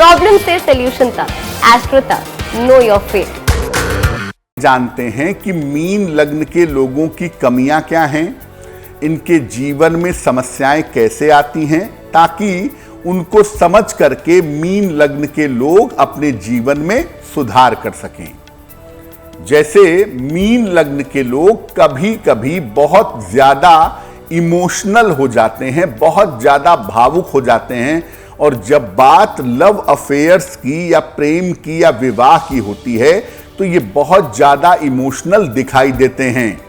Problem से solution तक, astro तक, नो योर फेट। जानते हैं कि मीन लग्न के लोगों की कमियां क्या हैं, इनके जीवन में समस्याएं कैसे आती हैं, ताकि उनको समझ करके मीन लग्न के लोग अपने जीवन में सुधार कर सकें। जैसे मीन लग्न के लोग कभी कभी बहुत ज्यादा इमोशनल हो जाते हैं, बहुत ज्यादा भावुक हो जाते हैं, और जब बात लव अफेयर्स की या प्रेम की या विवाह की होती है तो ये बहुत ज्यादा इमोशनल दिखाई देते हैं।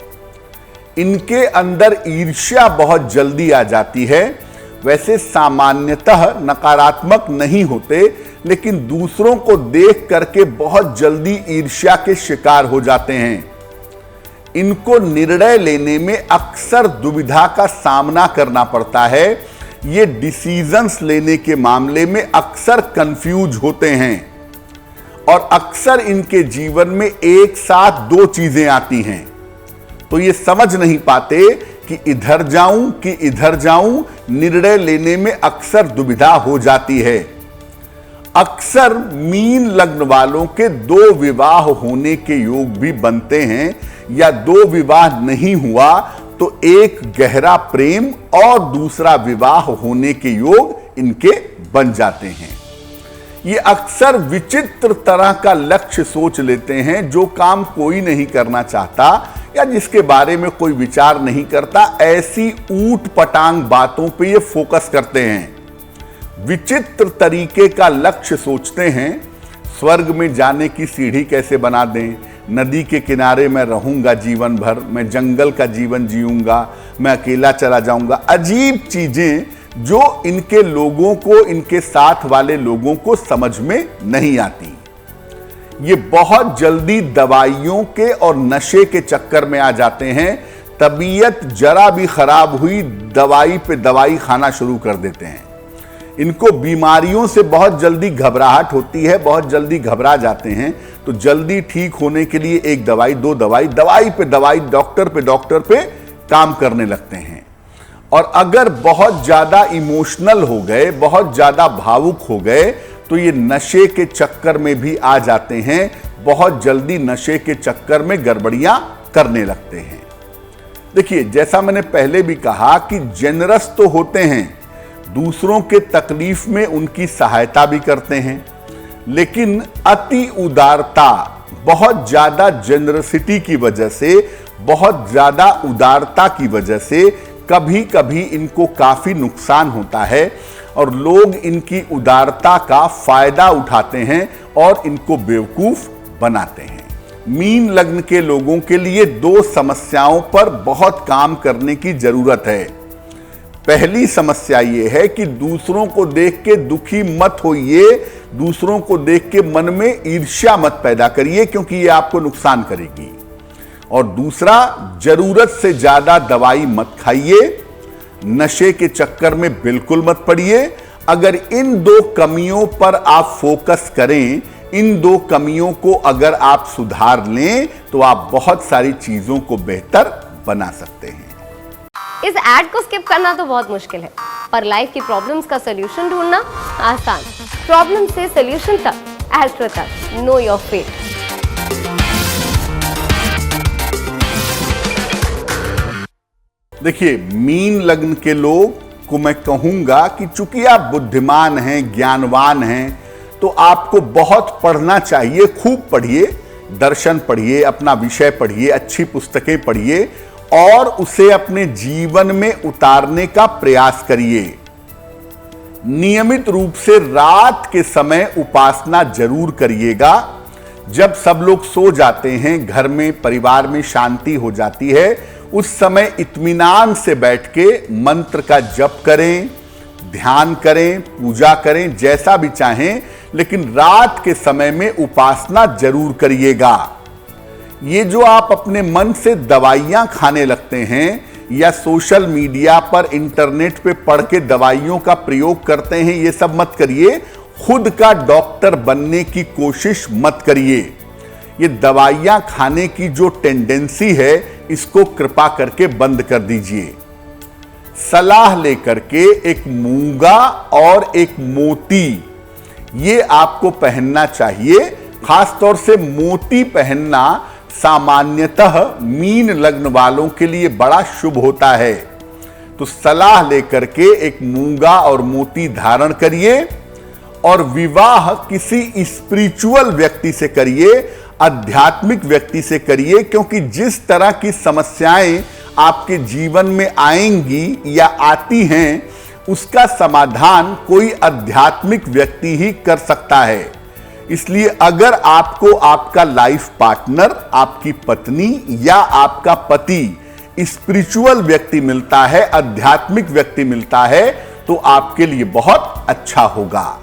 इनके अंदर ईर्ष्या बहुत जल्दी आ जाती है। वैसे सामान्यतः नकारात्मक नहीं होते, लेकिन दूसरों को देख करके बहुत जल्दी ईर्ष्या के शिकार हो जाते हैं। इनको निर्णय लेने में अक्सर दुविधा का सामना करना पड़ता है। ये डिसीजंस लेने के मामले में अक्सर कंफ्यूज होते हैं, और अक्सर इनके जीवन में एक साथ दो चीजें आती हैं, तो ये समझ नहीं पाते कि इधर जाऊं कि इधर जाऊं। निर्णय लेने में अक्सर दुविधा हो जाती है। अक्सर मीन लग्न वालों के दो विवाह होने के योग भी बनते हैं, या दो विवाह नहीं हुआ तो एक गहरा प्रेम और दूसरा विवाह होने के योग इनके बन जाते हैं। ये अक्सर विचित्र तरह का लक्ष्य सोच लेते हैं, जो काम कोई नहीं करना चाहता या जिसके बारे में कोई विचार नहीं करता, ऐसी ऊट पटांग बातों पे ये फोकस करते हैं। विचित्र तरीके का लक्ष्य सोचते हैं। स्वर्ग में जाने की सीढ़ी कैसे बना दें, नदी के किनारे मैं रहूंगा जीवन भर, मैं जंगल का जीवन जीऊंगा, मैं अकेला चला जाऊंगा। अजीब चीजें जो इनके लोगों को, इनके साथ वाले लोगों को समझ में नहीं आती। ये बहुत जल्दी दवाइयों के और नशे के चक्कर में आ जाते हैं। तबीयत जरा भी खराब हुई, दवाई पे दवाई खाना शुरू कर देते हैं। इनको बीमारियों से बहुत जल्दी घबराहट होती है, बहुत जल्दी घबरा जाते हैं, तो जल्दी ठीक होने के लिए एक दवाई, दो दवाई, दवाई पे दवाई, डॉक्टर पे काम करने लगते हैं। और अगर बहुत ज्यादा इमोशनल हो गए, बहुत ज्यादा भावुक हो गए, तो ये नशे के चक्कर में भी आ जाते हैं। बहुत जल्दी नशे के चक्कर में गड़बड़ियां करने लगते हैं। देखिए, जैसा मैंने पहले भी कहा कि जेनरस तो होते हैं, दूसरों के तकलीफ में उनकी सहायता भी करते हैं, लेकिन अति उदारता, बहुत ज्यादा जेनरसिटी की वजह से, बहुत ज्यादा उदारता की वजह से कभी कभी इनको काफी नुकसान होता है, और लोग इनकी उदारता का फायदा उठाते हैं और इनको बेवकूफ बनाते हैं। मीन लग्न के लोगों के लिए दो समस्याओं पर बहुत काम करने की जरूरत है। पहली समस्या यह है कि दूसरों को देख के दुखी मत होइए, दूसरों को देख के मन में ईर्ष्या मत पैदा करिए, क्योंकि यह आपको नुकसान करेगी। और दूसरा, जरूरत से ज्यादा दवाई मत खाइए, नशे के चक्कर में बिल्कुल मत पड़िए। अगर इन दो कमियों पर आप फोकस करें, इन दो कमियों को अगर आप सुधार लें, तो आप बहुत सारी चीजों को बेहतर बना सकते हैं। इस ऐड को स्किप करना तो बहुत मुश्किल है, पर लाइफ की प्रॉब्लम्स का सॉल्यूशन ढूंढना आसान। प्रॉब्लम से सॉल्यूशन तक, एस्ट्रो तक, नो योर फेट। देखिए, मीन लग्न के लोग को मैं कहूंगा कि चूंकि आप बुद्धिमान हैं, ज्ञानवान हैं, तो आपको बहुत पढ़ना चाहिए। खूब पढ़िए, दर्शन पढ़िए, अपना विषय पढ़िए, अच्छी पुस्तकें पढ़िए, और उसे अपने जीवन में उतारने का प्रयास करिए। नियमित रूप से रात के समय उपासना जरूर करिएगा। जब सब लोग सो जाते हैं, घर में, परिवार में शांति हो जाती है, उस समय इत्मीनान से बैठ के मंत्र का जप करें, ध्यान करें, पूजा करें, जैसा भी चाहें, लेकिन रात के समय में उपासना जरूर करिएगा। ये जो आप अपने मन से दवाइयां खाने लगते हैं, या सोशल मीडिया पर, इंटरनेट पे पढ़ के दवाइयों का प्रयोग करते हैं, ये सब मत करिए। खुद का डॉक्टर बनने की कोशिश मत करिए। ये दवाइयां खाने की जो टेंडेंसी है, इसको कृपा करके बंद कर दीजिए। सलाह लेकर के एक मूंगा और एक मोती, ये आपको पहनना चाहिए। खासतौर से मोती पहनना सामान्यतः मीन लग्न वालों के लिए बड़ा शुभ होता है। तो सलाह लेकर के एक मूंगा और मोती धारण करिए और विवाह किसी स्पिरिचुअल व्यक्ति से करिए, आध्यात्मिक व्यक्ति से करिए, क्योंकि जिस तरह की समस्याएं आपके जीवन में आएंगी या आती हैं उसका समाधान कोई आध्यात्मिक व्यक्ति ही कर सकता है। इसलिए अगर आपको आपका लाइफ पार्टनर, आपकी पत्नी या आपका पति स्पिरिचुअल व्यक्ति मिलता है, आध्यात्मिक व्यक्ति मिलता है, तो आपके लिए बहुत अच्छा होगा।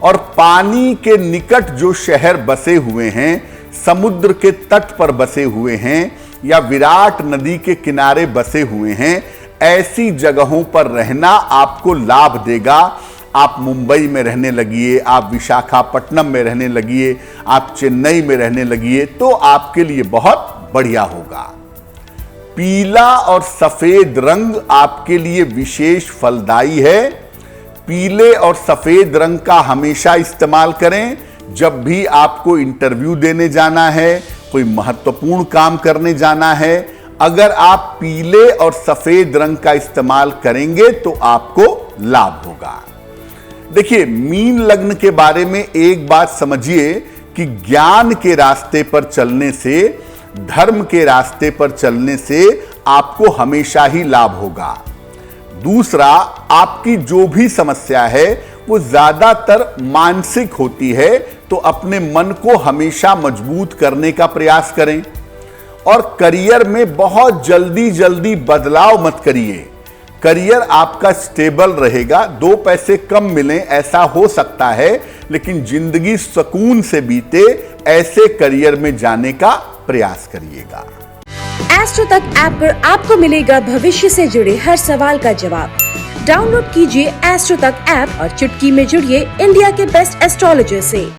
और पानी के निकट जो शहर बसे हुए हैं, समुद्र के तट पर बसे हुए हैं या विराट नदी के किनारे बसे हुए हैं, ऐसी जगहों पर रहना आपको लाभ देगा। आप मुंबई में रहने लगिए, आप विशाखापट्टनम में रहने लगिए, आप चेन्नई में रहने लगिए, तो आपके लिए बहुत बढ़िया होगा। पीला और सफेद रंग आपके लिए विशेष फलदायी है। पीले और सफेद रंग का हमेशा इस्तेमाल करें जब भी आपको इंटरव्यू देने जाना है, कोई महत्वपूर्ण काम करने जाना है। अगर आप पीले और सफेद रंग का इस्तेमाल करेंगे तो आपको लाभ होगा। देखिए, मीन लग्न के बारे में एक बात समझिए कि ज्ञान के रास्ते पर चलने से, धर्म के रास्ते पर चलने से आपको हमेशा ही लाभ होगा। दूसरा, आपकी जो भी समस्या है वो ज्यादातर मानसिक होती है, तो अपने मन को हमेशा मजबूत करने का प्रयास करें। और करियर में बहुत जल्दी जल्दी बदलाव मत करिए। करियर आपका स्टेबल रहेगा, 2 पैसे कम मिलें ऐसा हो सकता है, लेकिन जिंदगी सुकून से बीते ऐसे करियर में जाने का प्रयास करिएगा। एस्ट्रो तक ऐप पर आपको मिलेगा भविष्य से जुड़े हर सवाल का जवाब। डाउनलोड कीजिए एस्ट्रो तक ऐप और चुटकी में जुड़िए इंडिया के बेस्ट एस्ट्रोलॉजर से।